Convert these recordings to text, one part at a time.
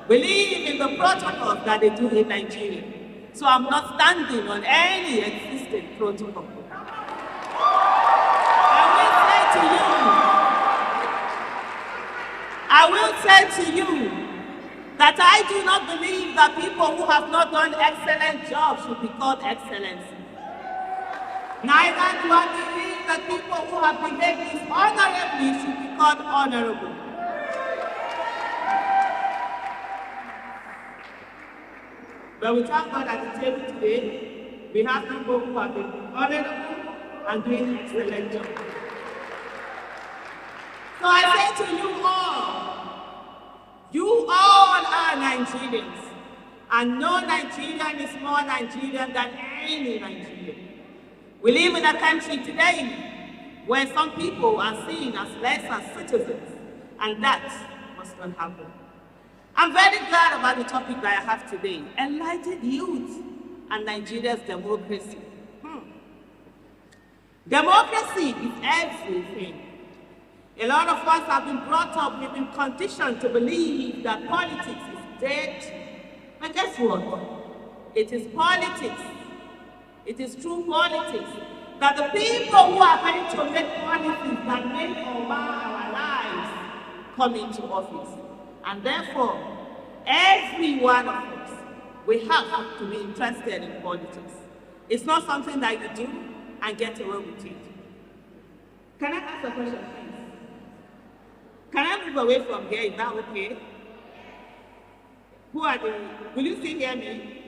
believe in the protocols that they do in Nigeria. So I'm not standing on any existing protocol. I will say to you that I do not believe that people who have not done excellent jobs should be called excellency. Neither do I believe that people who have behaved dishonorably should be called honorable. But we thank God at the table today, we have people who have been honorable and doing excellent job. So I say to you all are Nigerians, and no Nigerian is more Nigerian than any Nigerian. We live in a country today where some people are seen as less than citizens, and that must not happen. I'm very glad about the topic that I have today, enlightened youth and Nigeria's democracy. Democracy is everything. A lot of us have been brought up, we've been conditioned to believe that politics is dead. But guess what? It is politics. It is true politics that the people who are going to make policies that make or mar our lives come into office. And therefore, every one of us, we have to be interested in politics. It's not something that you do and get away with it. Can I ask a question, please? Can I move away from here? Is that okay? Who are the, will you still hear me?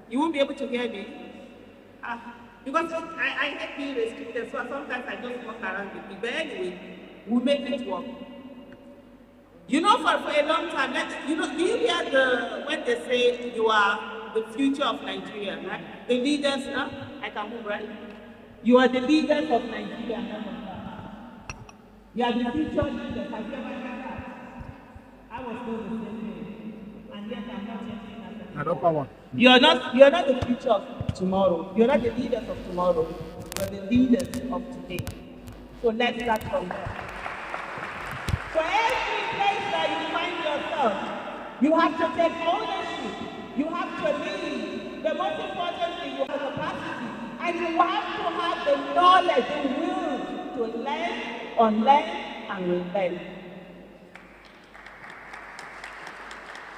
You won't be able to hear me? Because I hate being restricted, so sometimes I just walk around with me. But anyway, we'll make it work. You know, for a long time, do you hear when they say you are the future of Nigeria, right? The leaders, I can move, right? You are the leaders of Nigeria. You are the future leaders. Have you ever heard that? I was told the same thing, and yet I'm not changing that. You're not the future of tomorrow. You're not the leaders of tomorrow. You're the leaders of today. So let's start from there. For every place that you find yourself, you have to take ownership. You have to lead. The most important thing, you have capacity. And you have to have the knowledge, the will to learn, unlearn, and relearn.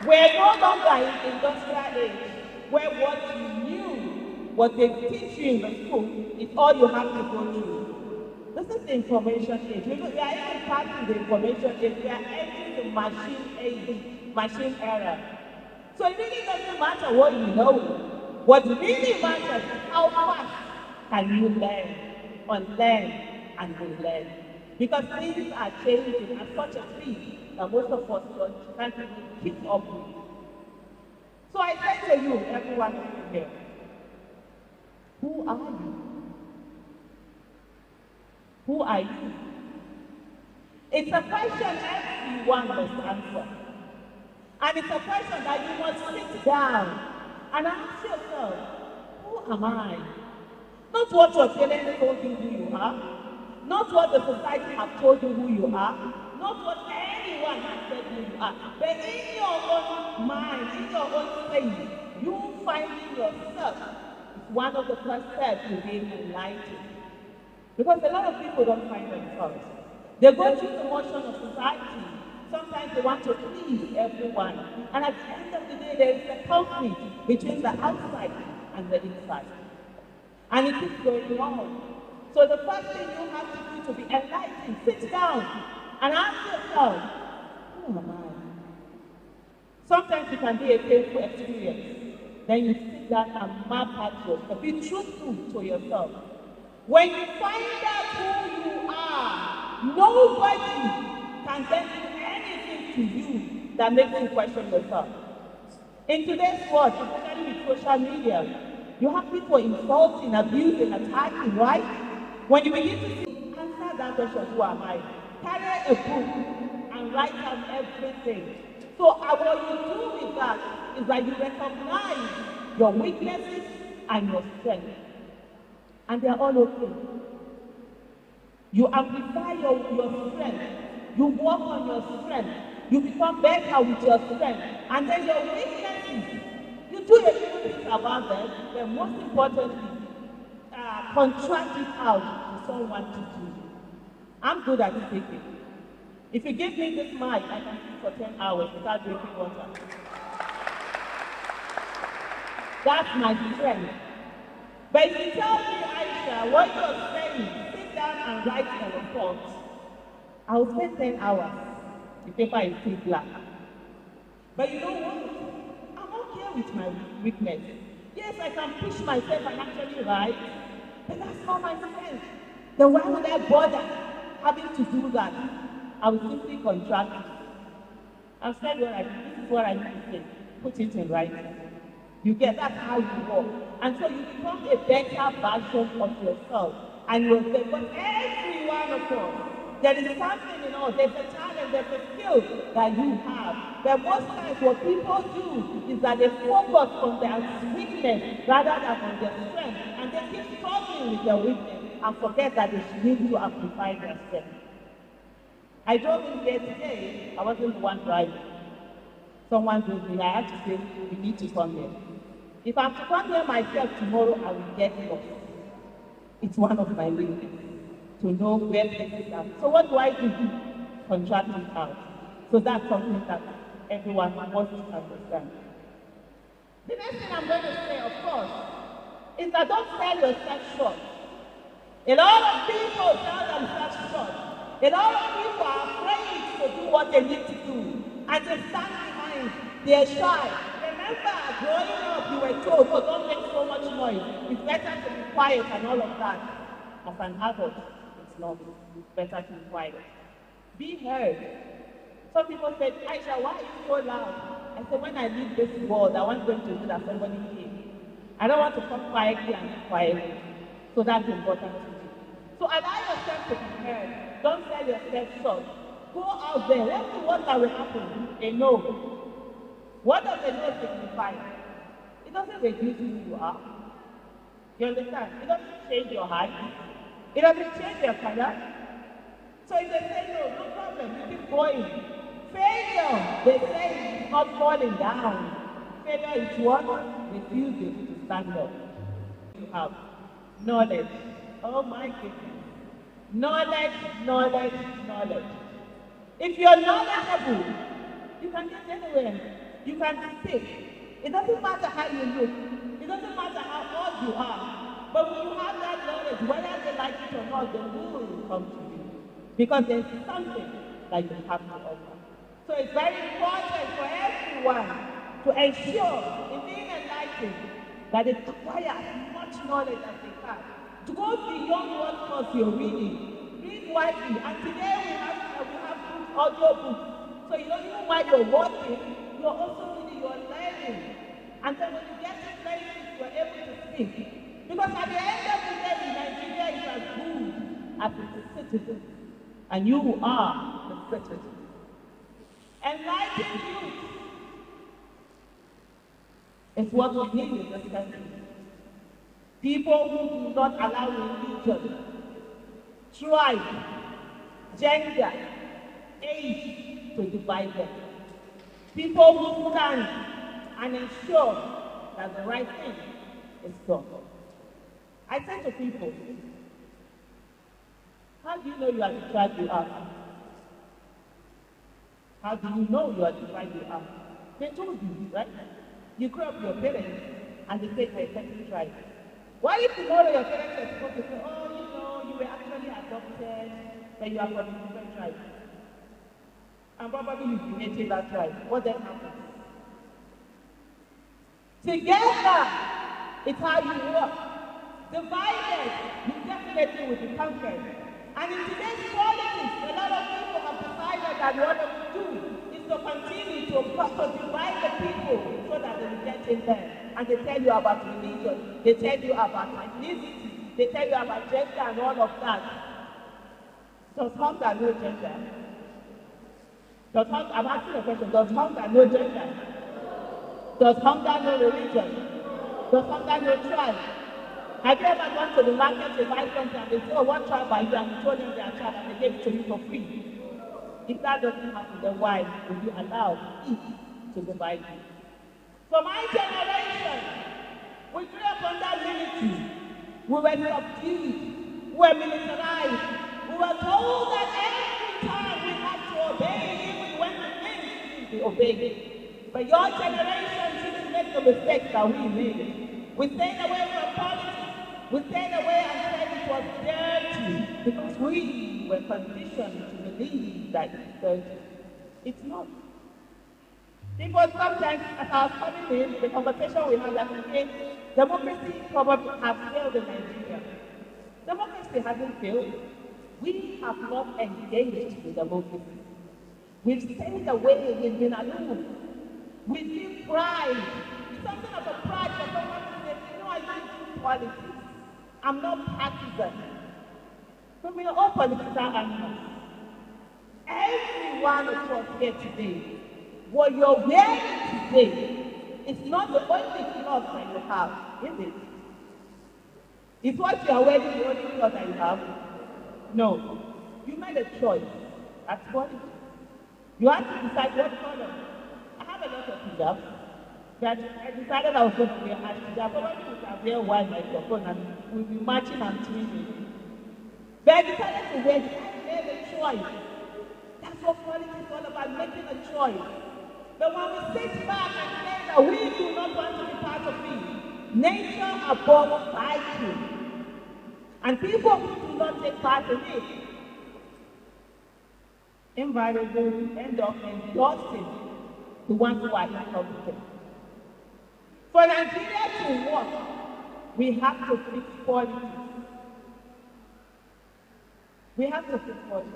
We're no longer in industrial age, where what you knew, what they teach you in the school, is all you have to go through. This is the information age. We are even passing the information age. We are entering the machine age, machine era. So it really doesn't matter what you know. What really matters is how fast can you learn, unlearn, and relearn. Because things are changing at such a speed that most of us can't even keep up with. So I say to you, everyone here, who are you? Who are you? It's a question everyone must answer. And it's a question that you must sit down and ask yourself, who am I? Not what your parents told you who you are. Not what the society has told you who you are. Not what anyone has said who you are. But in your own mind, in your own space, you finding yourself is one of the first steps to being enlightened. Because a lot of people don't find themselves. They go through the motion of society. Sometimes they want to please everyone. And at the end of the day, there is a conflict between the outside and the inside. And it keeps going on. So the first thing you have to do to be enlightened, sit down and ask yourself, who am I? Sometimes it can be a painful experience. Then you sit down and map out yourself. Be truthful to yourself. When you find out who you are, nobody can then do anything to you that makes you question yourself. In today's world, especially with social media, you have people insulting, abusing, attacking, right? When you begin to see, answer that question, who am I? Carry a book and write down everything. So what you do with that is that you recognize your weaknesses and your strengths. And they're all okay. You amplify your strength You work on your strength. You become better with your strength. And then your weaknesses, you do a little bit about them, but most importantly, contract it out to someone to do. I'm good at speaking. If you give me this mic, I can speak for 10 hours without drinking water. That's my strength. But if you tell me, Aisha, what you're saying, sit down and write a report, I will spend 10 hours. The paper is still black. But you know what? I'm okay with my weakness. Yes, I can push myself and actually write, but that's not my strength. Then why would I bother having to do that? I will simply contract it. I've said this is what I need to say. Put it in writing. You get that's how you work. And so you become a better version of yourself. And you'll say, but every one of us, there is something in us, there's a talent, there's a skill that you have. But most times what people do is that they focus on their weakness rather than on their strength. And they keep struggling with their weakness and forget that they should need to amplify their strength. I drove in here today, I wasn't the one driving. Someone told me, I had to say, you need to come here. If I'm to come here myself tomorrow, I will get lost. It's one of my weaknesses, to know where places are. So what do I do? Contract it out. So that's something that everyone wants to understand. The next thing I'm going to say, of course, is that don't sell yourself short. A lot of people sell themselves short. A lot of people are afraid to do what they need to do. And they stand behind. They're shy. Remember, growing up, you were told, oh, don't make so much noise. It's better to be quiet and all of that. As an adult, it's not. It's better to be quiet. Be heard. Some people said, Aisha, why are you so loud? I said, when I leave this world, I want them to know that somebody came. I don't want to come quietly and be quietly. So that's important to me. So allow yourself to be heard. Don't sell yourself short. Go out there. Let's see what will happen. A no. What does a no signify? It doesn't reduce who you are. You understand? It doesn't change your height. It doesn't change your color. So if they say no, no problem. You keep going. Failure, they say, is not falling down. Failure is what? Refusing to stand up. You have knowledge. Oh my goodness. Knowledge, knowledge, knowledge. If you're knowledgeable, you can get anywhere. You can speak. It doesn't matter how you look. It doesn't matter how old you are. But when you have that knowledge, whether they like it or not, the will come to you. Because there's something that you have to offer. So it's very important for everyone to ensure in being enlightened that they acquire as much knowledge as they can. To go beyond what course you're reading. Read widely. And today we have good audio books. So you don't even while you're working, you're also reading, you're learning. And then when you get to places, you're able to speak. Because at the end of the day, Nigeria is as good as its citizens. And you are the citizen. Enlightened youth is what we need in this country. People who do not allow religion, tribe, gender, age to divide them. People who stand and ensure that the right thing is done. I say to people, how do you know you are the tribe you are? How do you know you are the tribe you are? They told you, right? You grew up with your parents and they said you're a certain tribe. Why if tomorrow your parents are supposed to say, oh, you know, you were actually adopted, but you are from a different tribe? And probably you created that tribe. What then happens? Together, it's how you work. Divided, you definitely will be conquered. And in today's politics, a lot of people have decided that what they will do is to continue to divide the people so that they will get in there. And they tell you about religion, they tell you about ethnicity, they tell you about gender and all of that. Does hunger know gender? I'm asking a question. Does hunger know gender? Does hunger know religion? Does hunger know tribe? Have you ever gone to the market to buy something and they say, oh, what tribe are you? And you told them they are tribe and they gave it to you for free. If that doesn't happen, then why would you allow it to divide you? For my generation, we grew up under military. We were subdued. We were militarized. We were told that every time we had to obey, even when we didn't we obeyed. But your generation shouldn't make the mistakes that we made. We stayed away from politics. We stayed away and said it was dirty because we were conditioned to believe that it's dirty. It's not. People sometimes, as I was coming in, the conversation we had that okay, democracy probably has failed in Nigeria. Democracy hasn't failed. We have not engaged with democracy. We've stayed away, we've been alone. We feel pride. It's something of a pride for someone to say, you know, I don't do politics. I'm not partisan. So we are all political animals. Every one of us here today, what you're wearing today is not the only cloth that you have, is it? Is what you are wearing the only cloth that you have? No. You made a choice. That's what it is. You have to decide what color. I have a lot of hijabs, but I decided I was going to wear a hijab. Probably would have wear one microphone and we'll be matching and twinning. But I decided to wear it. I made a choice. That's what politics is all about, making a choice. But when we sit back and say that we do not want to be part of it, nature abhors cycle. And people who do not take part in it invariably end up endorsing the ones who are not competent. For Nigeria to work, we have to fix politics. We have to fix politics.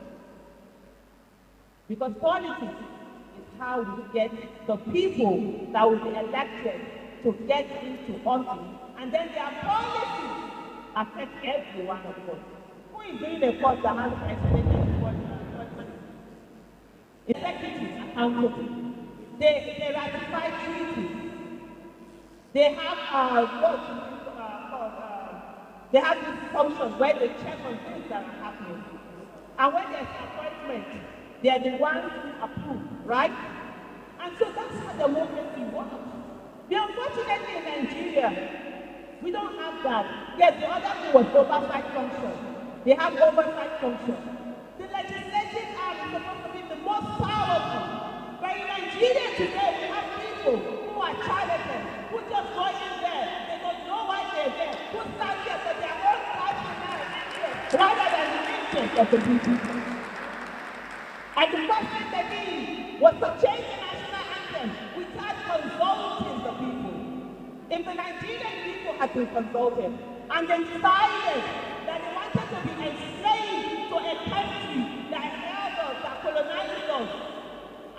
Because politics is how we get the people that will be elected to get into office, and then their policies affect every one of us. Who is doing a course that has isolated policies? Executive accountable. They ratify treaties. They have they have these functions where they check on things that are happening. And when there's an appointment, they are the ones who approve, right? And so that's how democracy works. But unfortunately in Nigeria, we don't have that. Yes, the other thing was oversight function. They have oversight function. The legislative arm is supposed to be the most powerful. But in Nigeria today, we have people who are charlatans, who just go in there. They don't know why they're there. Who stand there for their own personal interest rather than the interest of the people. And the first thing they did was to change the national anthem without consulting the people. If the Nigerian people had been consulted and they decided that they wanted to be enslaved to a country that held us, that colonized us,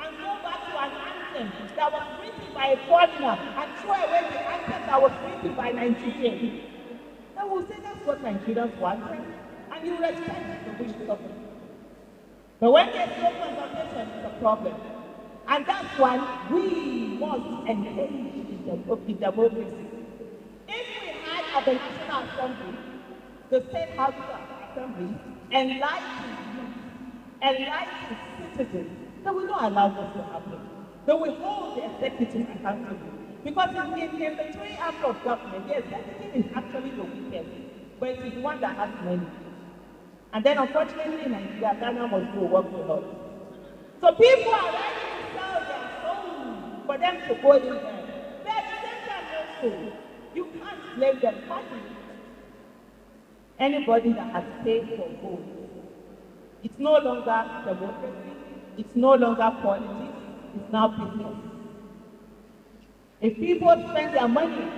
and go back to an anthem that was written by a foreigner and throw away the anthem that was written by Nigerians, then we'll say that's what Nigerians wanted, and you respect the wishes of the people. But when there's no consultation, it's a problem. And that's why we must engage in democracy. If we had at the National Assembly, the State House Assembly, enlightened youth, enlightened citizens, then we don't allow this to happen. Then we hold the executive accountable. Because in the three arms of government, the executive is actually the weakest, but it is the one that has money. And then unfortunately in Nigeria, Ghana must go work with us. So people are ready to sell their soul for them to go in there. But at the same time also, you can't blame them money. Anybody that has paid for votes, it's no longer democracy, it's no longer politics, it's now business. If people spend their money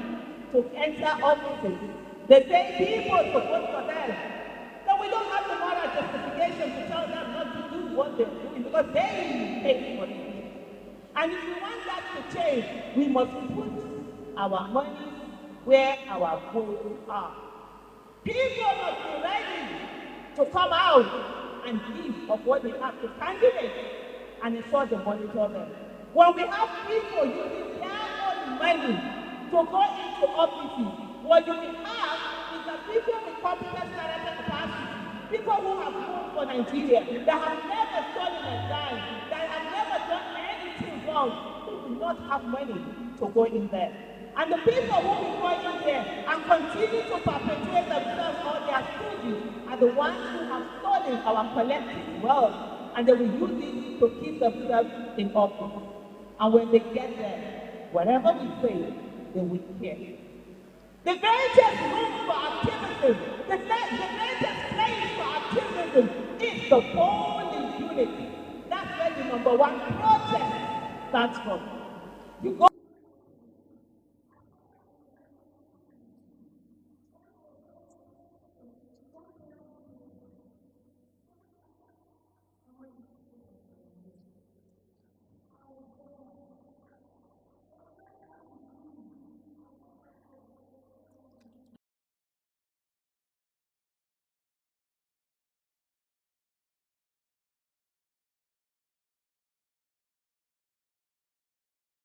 to enter offices, they pay people to vote for them. So we don't have the moral justification to tell them not to do what they're doing because they pay for it. And if we want that to change, we must put our money where our votes are. People must be ready to come out and give of what they have to candidates and ensure they monitor them. When we have people using their own money to go into offices, what you will have is that people with competence directed capacity people who have moved for Nigeria, that have never stolen a dime, that have never done anything wrong, who do not have money to go in there. And the people who will go in there and continue to perpetuate themselves or their studies are the ones who have stolen our collective wealth, and they will use it to keep themselves in office. And when they get there, whatever we say, they will care. The greatest room for activism, the greatest place for activism is the bold unity. That's where the number one protest starts from. You go